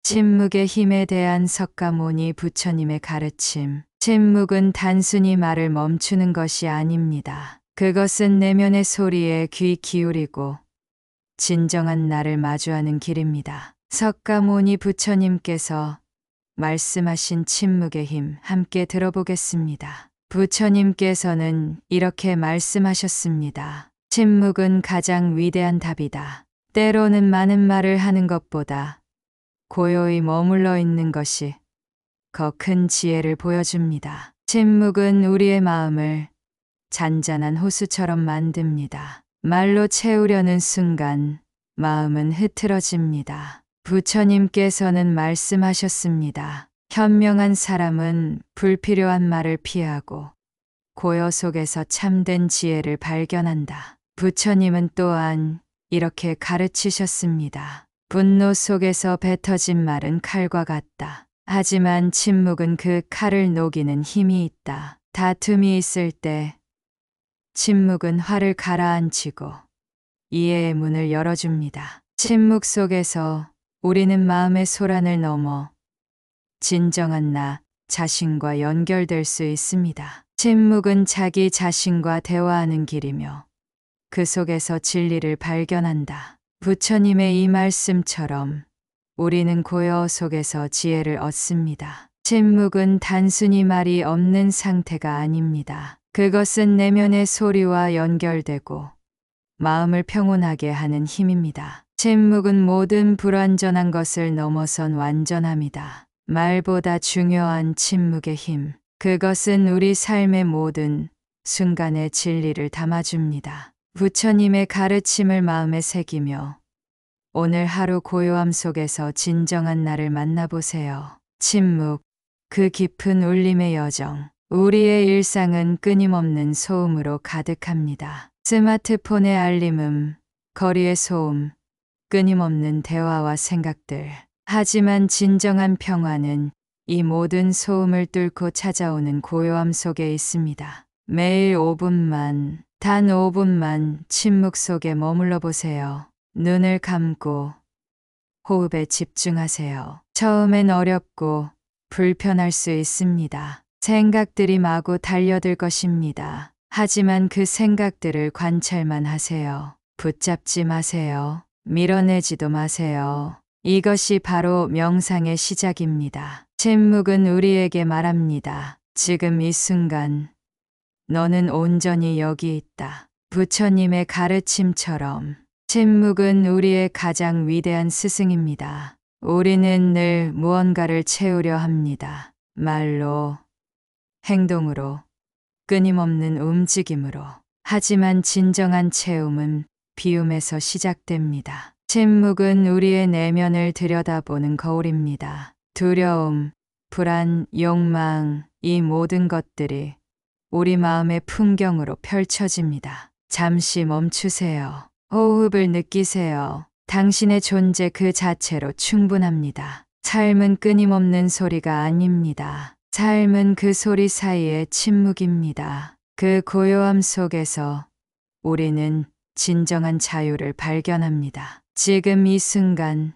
침묵의 힘에 대한 석가모니 부처님의 가르침. 침묵은 단순히 말을 멈추는 것이 아닙니다. 그것은 내면의 소리에 귀 기울이고 진정한 나를 마주하는 길입니다. 석가모니 부처님께서 말씀하신 침묵의 힘 함께 들어보겠습니다. 부처님께서는 이렇게 말씀하셨습니다. 침묵은 가장 위대한 답이다. 때로는 많은 말을 하는 것보다 고요히 머물러 있는 것이 더 큰 지혜를 보여줍니다. 침묵은 우리의 마음을 잔잔한 호수처럼 만듭니다. 말로 채우려는 순간 마음은 흐트러집니다. 부처님께서는 말씀하셨습니다. 현명한 사람은 불필요한 말을 피하고 고요 속에서 참된 지혜를 발견한다. 부처님은 또한 이렇게 가르치셨습니다. 분노 속에서 뱉어진 말은 칼과 같다. 하지만 침묵은 그 칼을 녹이는 힘이 있다. 다툼이 있을 때 침묵은 화를 가라앉히고 이해의 문을 열어줍니다. 침묵 속에서 우리는 마음의 소란을 넘어 진정한 나 자신과 연결될 수 있습니다. 침묵은 자기 자신과 대화하는 길이며 그 속에서 진리를 발견한다. 부처님의 이 말씀처럼 우리는 고요 속에서 지혜를 얻습니다. 침묵은 단순히 말이 없는 상태가 아닙니다. 그것은 내면의 소리와 연결되고 마음을 평온하게 하는 힘입니다. 침묵은 모든 불완전한 것을 넘어선 완전함이다. 말보다 중요한 침묵의 힘. 그것은 우리 삶의 모든 순간의 진리를 담아줍니다. 부처님의 가르침을 마음에 새기며 오늘 하루 고요함 속에서 진정한 나를 만나보세요. 침묵, 그 깊은 울림의 여정. 우리의 일상은 끊임없는 소음으로 가득합니다. 스마트폰의 알림음, 거리의 소음, 끊임없는 대화와 생각들. 하지만 진정한 평화는 이 모든 소음을 뚫고 찾아오는 고요함 속에 있습니다. 매일 5분만, 단 5분만 침묵 속에 머물러 보세요. 눈을 감고 호흡에 집중하세요. 처음엔 어렵고 불편할 수 있습니다. 생각들이 마구 달려들 것입니다. 하지만 그 생각들을 관찰만 하세요. 붙잡지 마세요. 밀어내지도 마세요. 이것이 바로 명상의 시작입니다. 침묵은 우리에게 말합니다. 지금 이 순간 너는 온전히 여기 있다. 부처님의 가르침처럼 침묵은 우리의 가장 위대한 스승입니다. 우리는 늘 무언가를 채우려 합니다. 말로, 행동으로, 끊임없는 움직임으로. 하지만 진정한 채움은 비움에서 시작됩니다. 침묵은 우리의 내면을 들여다보는 거울입니다. 두려움, 불안, 욕망, 이 모든 것들이 우리 마음의 풍경으로 펼쳐집니다. 잠시 멈추세요. 호흡을 느끼세요. 당신의 존재 그 자체로 충분합니다. 삶은 끊임없는 소리가 아닙니다. 삶은 그 소리 사이의 침묵입니다. 그 고요함 속에서 우리는 진정한 자유를 발견합니다. 지금 이 순간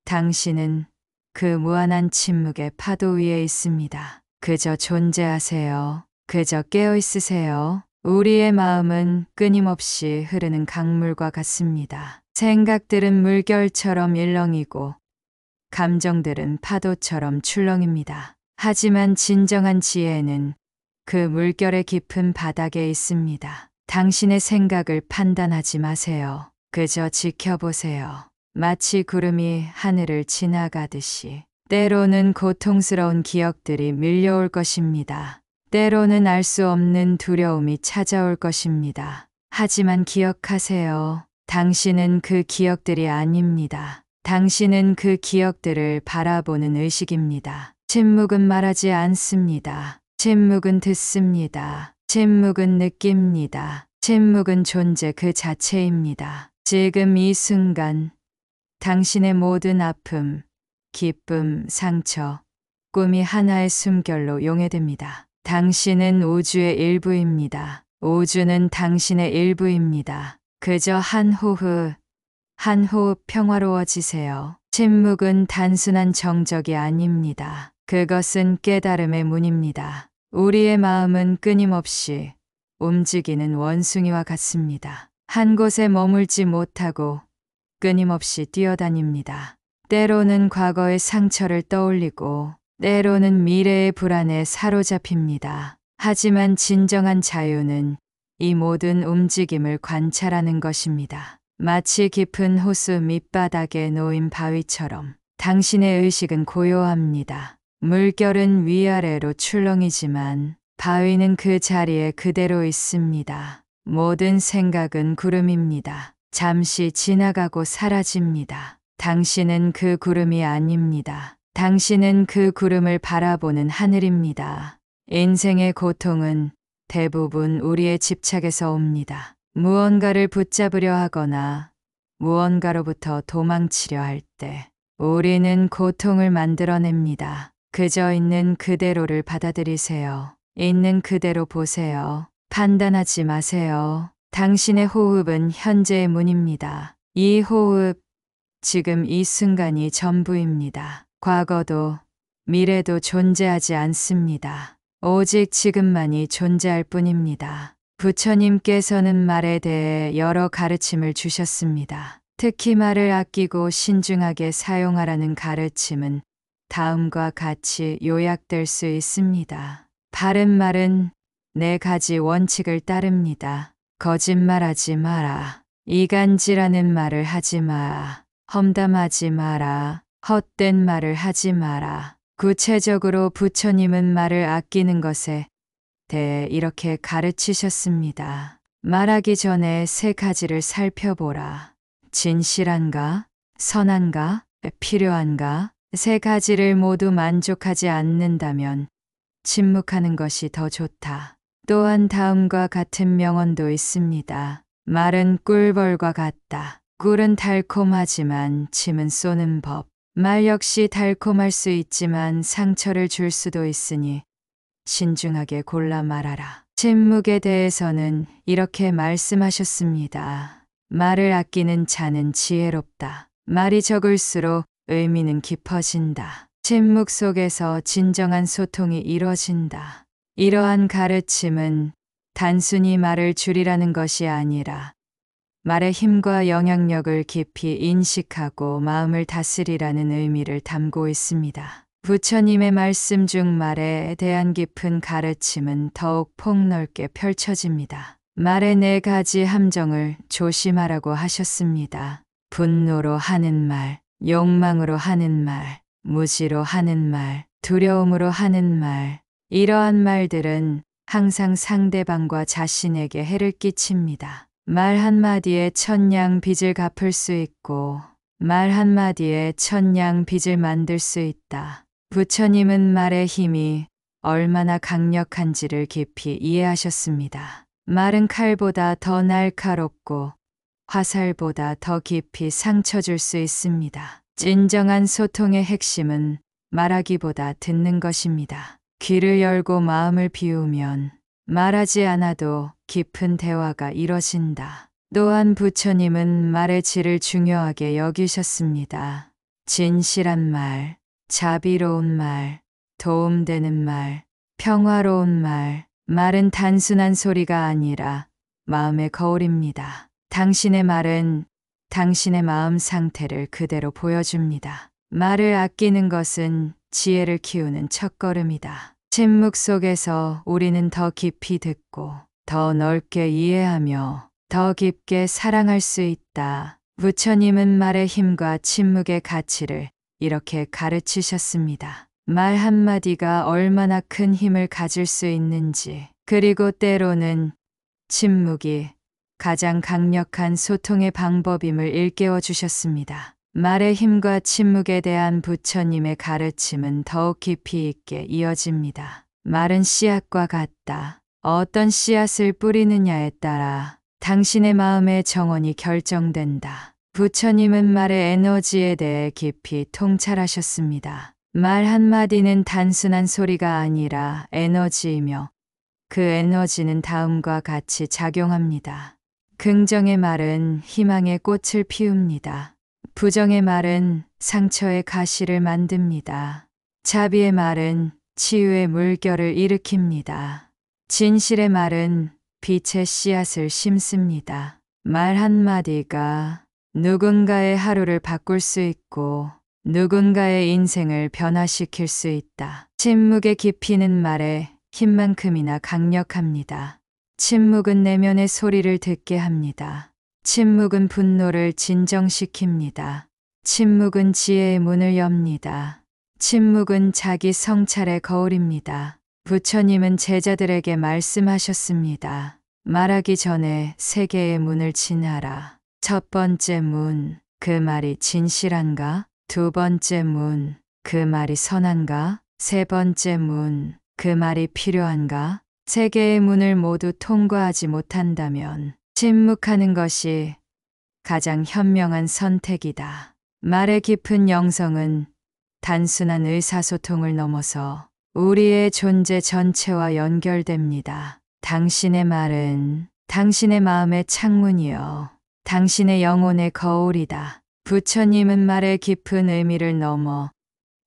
당신은 그 무한한 침묵의 파도 위에 있습니다. 그저 존재하세요. 그저 깨어 있으세요. 우리의 마음은 끊임없이 흐르는 강물과 같습니다. 생각들은 물결처럼 일렁이고 감정들은 파도처럼 출렁입니다. 하지만 진정한 지혜는 그 물결의 깊은 바닥에 있습니다. 당신의 생각을 판단하지 마세요. 그저 지켜보세요. 마치 구름이 하늘을 지나가듯이. 때로는 고통스러운 기억들이 밀려올 것입니다. 때로는 알 수 없는 두려움이 찾아올 것입니다. 하지만 기억하세요. 당신은 그 기억들이 아닙니다. 당신은 그 기억들을 바라보는 의식입니다. 침묵은 말하지 않습니다. 침묵은 듣습니다. 침묵은 느낍니다. 침묵은 존재 그 자체입니다. 지금 이 순간 당신의 모든 아픔, 기쁨, 상처, 꿈이 하나의 숨결로 용해됩니다. 당신은 우주의 일부입니다. 우주는 당신의 일부입니다. 그저 한 호흡 평화로워지세요. 침묵은 단순한 정적이 아닙니다. 그것은 깨달음의 문입니다. 우리의 마음은 끊임없이 움직이는 원숭이와 같습니다. 한 곳에 머물지 못하고 끊임없이 뛰어다닙니다. 때로는 과거의 상처를 떠올리고 때로는 미래의 불안에 사로잡힙니다. 하지만 진정한 자유는 이 모든 움직임을 관찰하는 것입니다. 마치 깊은 호수 밑바닥에 놓인 바위처럼 당신의 의식은 고요합니다. 물결은 위아래로 출렁이지만 바위는 그 자리에 그대로 있습니다. 모든 생각은 구름입니다. 잠시 지나가고 사라집니다. 당신은 그 구름이 아닙니다. 당신은 그 구름을 바라보는 하늘입니다. 인생의 고통은 대부분 우리의 집착에서 옵니다. 무언가를 붙잡으려 하거나 무언가로부터 도망치려 할 때 우리는 고통을 만들어냅니다. 그저 있는 그대로를 받아들이세요. 있는 그대로 보세요. 판단하지 마세요. 당신의 호흡은 현재의 문입니다. 이 호흡, 지금 이 순간이 전부입니다. 과거도 미래도 존재하지 않습니다. 오직 지금만이 존재할 뿐입니다. 부처님께서는 말에 대해 여러 가르침을 주셨습니다. 특히 말을 아끼고 신중하게 사용하라는 가르침은 다음과 같이 요약될 수 있습니다. 바른 말은 4가지 원칙을 따릅니다. 거짓말하지 마라. 이간질하는 말을 하지 마라. 험담하지 마라. 헛된 말을 하지 마라. 구체적으로 부처님은 말을 아끼는 것에 대해 이렇게 가르치셨습니다. 말하기 전에 3가지를 살펴보라. 진실한가? 선한가? 필요한가? 3가지를 모두 만족하지 않는다면 침묵하는 것이 더 좋다. 또한 다음과 같은 명언도 있습니다. 말은 꿀벌과 같다. 꿀은 달콤하지만 침은 쏘는 법. 말 역시 달콤할 수 있지만 상처를 줄 수도 있으니 신중하게 골라 말하라. 침묵에 대해서는 이렇게 말씀하셨습니다. 말을 아끼는 자는 지혜롭다. 말이 적을수록 의미는 깊어진다. 침묵 속에서 진정한 소통이 이뤄진다. 이러한 가르침은 단순히 말을 줄이라는 것이 아니라 말의 힘과 영향력을 깊이 인식하고 마음을 다스리라는 의미를 담고 있습니다. 부처님의 말씀 중 말에 대한 깊은 가르침은 더욱 폭넓게 펼쳐집니다. 말의 4가지 함정을 조심하라고 하셨습니다. 분노로 하는 말, 욕망으로 하는 말, 무지로 하는 말, 두려움으로 하는 말. 이러한 말들은 항상 상대방과 자신에게 해를 끼칩니다. 말 한마디에 1000냥 빚을 갚을 수 있고 말 한마디에 1000냥 빚을 만들 수 있다. 부처님은 말의 힘이 얼마나 강력한지를 깊이 이해하셨습니다. 말은 칼보다 더 날카롭고 화살보다 더 깊이 상처 줄 수 있습니다. 진정한 소통의 핵심은 말하기보다 듣는 것입니다. 귀를 열고 마음을 비우면 말하지 않아도 깊은 대화가 이뤄진다. 또한 부처님은 말의 질을 중요하게 여기셨습니다. 진실한 말, 자비로운 말, 도움되는 말, 평화로운 말. 말은 단순한 소리가 아니라 마음의 거울입니다. 당신의 말은 당신의 마음 상태를 그대로 보여줍니다. 말을 아끼는 것은 지혜를 키우는 첫걸음이다. 침묵 속에서 우리는 더 깊이 듣고 더 넓게 이해하며 더 깊게 사랑할 수 있다. 부처님은 말의 힘과 침묵의 가치를 이렇게 가르치셨습니다. 말 한마디가 얼마나 큰 힘을 가질 수 있는지, 그리고 때로는 침묵이 가장 강력한 소통의 방법임을 일깨워 주셨습니다. 말의 힘과 침묵에 대한 부처님의 가르침은 더욱 깊이 있게 이어집니다. 말은 씨앗과 같다. 어떤 씨앗을 뿌리느냐에 따라 당신의 마음의 정원이 결정된다. 부처님은 말의 에너지에 대해 깊이 통찰하셨습니다. 말 한마디는 단순한 소리가 아니라 에너지이며 그 에너지는 다음과 같이 작용합니다. 긍정의 말은 희망의 꽃을 피웁니다. 부정의 말은 상처의 가시를 만듭니다. 자비의 말은 치유의 물결을 일으킵니다. 진실의 말은 빛의 씨앗을 심습니다. 말 한마디가 누군가의 하루를 바꿀 수 있고 누군가의 인생을 변화시킬 수 있다. 침묵의 깊이는 말의 힘만큼이나 강력합니다. 침묵은 내면의 소리를 듣게 합니다. 침묵은 분노를 진정시킵니다. 침묵은 지혜의 문을 엽니다. 침묵은 자기 성찰의 거울입니다. 부처님은 제자들에게 말씀하셨습니다. 말하기 전에 세 개의 문을 지나라. 첫 번째 문, 그 말이 진실한가? 두 번째 문, 그 말이 선한가? 세 번째 문, 그 말이 필요한가? 세 개의 문을 모두 통과하지 못한다면 침묵하는 것이 가장 현명한 선택이다. 말의 깊은 영성은 단순한 의사소통을 넘어서 우리의 존재 전체와 연결됩니다. 당신의 말은 당신의 마음의 창문이요. 당신의 영혼의 거울이다. 부처님은 말의 깊은 의미를 넘어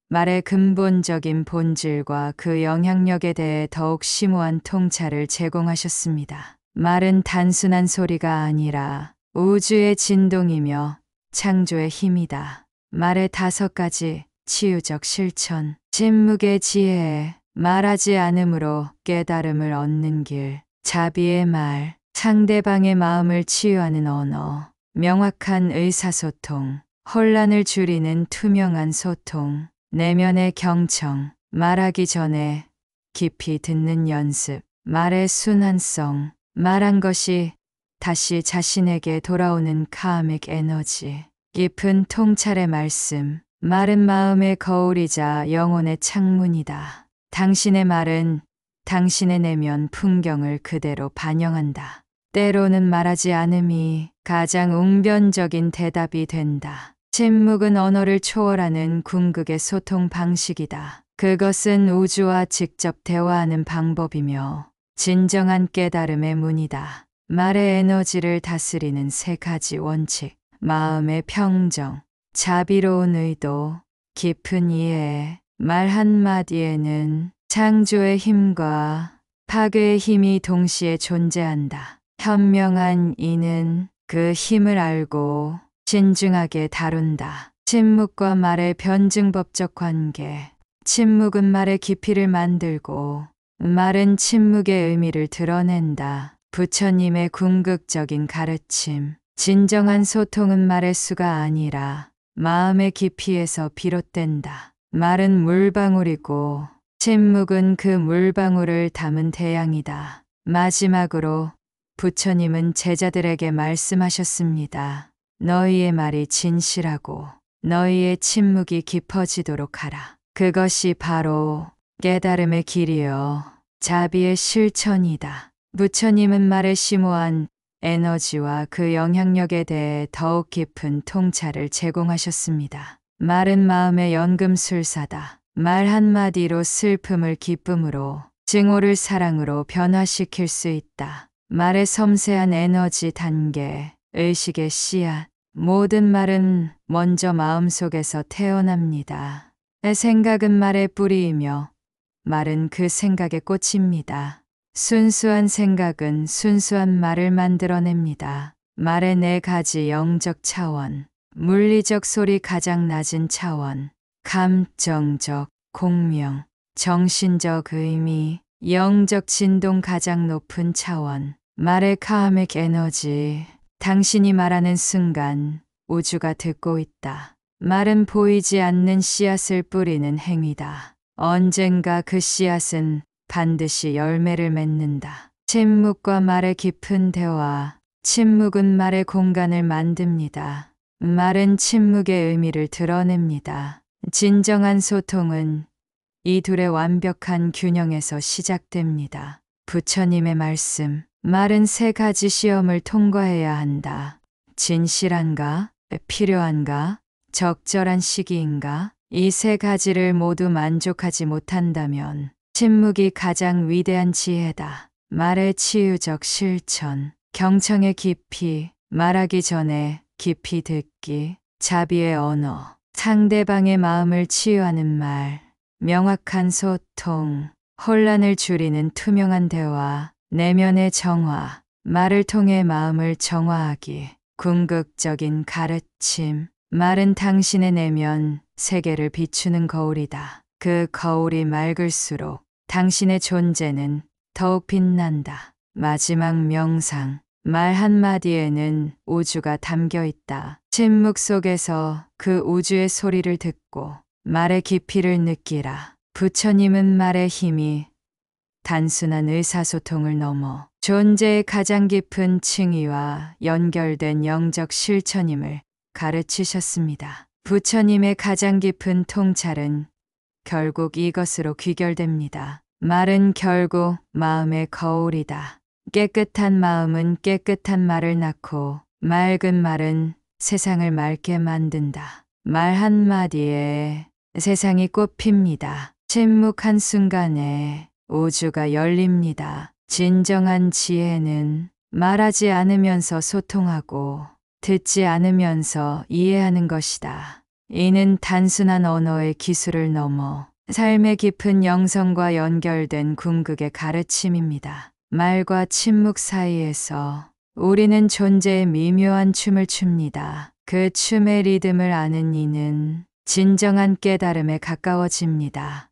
말의 근본적인 본질과 그 영향력에 대해 더욱 심오한 통찰을 제공하셨습니다. 말은 단순한 소리가 아니라 우주의 진동이며 창조의 힘이다. 말의 5가지 치유적 실천. 침묵의 지혜. 말하지 않음으로 깨달음을 얻는 길. 자비의 말. 상대방의 마음을 치유하는 언어. 명확한 의사소통. 혼란을 줄이는 투명한 소통. 내면의 경청. 말하기 전에 깊이 듣는 연습. 말의 순환성. 말한 것이 다시 자신에게 돌아오는 카믹 에너지. 깊은 통찰의 말씀. 말은 마음의 거울이자 영혼의 창문이다. 당신의 말은 당신의 내면 풍경을 그대로 반영한다. 때로는 말하지 않음이 가장 웅변적인 대답이 된다. 침묵은 언어를 초월하는 궁극의 소통 방식이다. 그것은 우주와 직접 대화하는 방법이며 진정한 깨달음의 문이다. 말의 에너지를 다스리는 3가지 원칙. 마음의 평정, 자비로운 의도, 깊은 이해. 말 한마디에는 창조의 힘과 파괴의 힘이 동시에 존재한다. 현명한 이는 그 힘을 알고 신중하게 다룬다. 침묵과 말의 변증법적 관계. 침묵은 말의 깊이를 만들고 말은 침묵의 의미를 드러낸다. 부처님의 궁극적인 가르침. 진정한 소통은 말의 수가 아니라 마음의 깊이에서 비롯된다. 말은 물방울이고 침묵은 그 물방울을 담은 태양이다. 마지막으로 부처님은 제자들에게 말씀하셨습니다. 너희의 말이 진실하고 너희의 침묵이 깊어지도록 하라. 그것이 바로 깨달음의 길이요. 자비의 실천이다. 부처님은 말의 심오한 에너지와 그 영향력에 대해 더욱 깊은 통찰을 제공하셨습니다. 말은 마음의 연금술사다. 말 한마디로 슬픔을 기쁨으로, 증오를 사랑으로 변화시킬 수 있다. 말의 섬세한 에너지 단계, 의식의 씨앗. 모든 말은 먼저 마음속에서 태어납니다. 내 생각은 말의 뿌리이며 말은 그 생각의 꽃입니다. 순수한 생각은 순수한 말을 만들어냅니다. 말의 4가지 영적 차원. 물리적 소리 가장 낮은 차원. 감정적, 공명, 정신적 의미, 영적 진동 가장 높은 차원. 말의 카믹 에너지. 당신이 말하는 순간 우주가 듣고 있다. 말은 보이지 않는 씨앗을 뿌리는 행위다. 언젠가 그 씨앗은 반드시 열매를 맺는다. 침묵과 말의 깊은 대화. 침묵은 말의 공간을 만듭니다. 말은 침묵의 의미를 드러냅니다. 진정한 소통은 이 둘의 완벽한 균형에서 시작됩니다. 부처님의 말씀. 말은 3가지 시험을 통과해야 한다. 진실한가? 필요한가? 적절한 시기인가? 이 3가지를 모두 만족하지 못한다면 침묵이 가장 위대한 지혜다. 말의 치유적 실천. 경청의 깊이. 말하기 전에 깊이 듣기. 자비의 언어. 상대방의 마음을 치유하는 말, 명확한 소통, 혼란을 줄이는 투명한 대화, 내면의 정화, 말을 통해 마음을 정화하기, 궁극적인 가르침, 말은 당신의 내면, 세계를 비추는 거울이다. 그 거울이 맑을수록 당신의 존재는 더욱 빛난다. 마지막 명상. 말 한마디에는 우주가 담겨 있다. 침묵 속에서 그 우주의 소리를 듣고 말의 깊이를 느끼라. 부처님은 말의 힘이 단순한 의사소통을 넘어 존재의 가장 깊은 층위와 연결된 영적 실천임을 가르치셨습니다. 부처님의 가장 깊은 통찰은 결국 이것으로 귀결됩니다. 말은 결국 마음의 거울이다. 깨끗한 마음은 깨끗한 말을 낳고 맑은 말은 세상을 맑게 만든다. 말 한마디에 세상이 꽃핍니다. 침묵한 순간에 우주가 열립니다. 진정한 지혜는 말하지 않으면서 소통하고 듣지 않으면서 이해하는 것이다. 이는 단순한 언어의 기술을 넘어 삶의 깊은 영성과 연결된 궁극의 가르침입니다. 말과 침묵 사이에서 우리는 존재의 미묘한 춤을 춥니다. 그 춤의 리듬을 아는 이는 진정한 깨달음에 가까워집니다.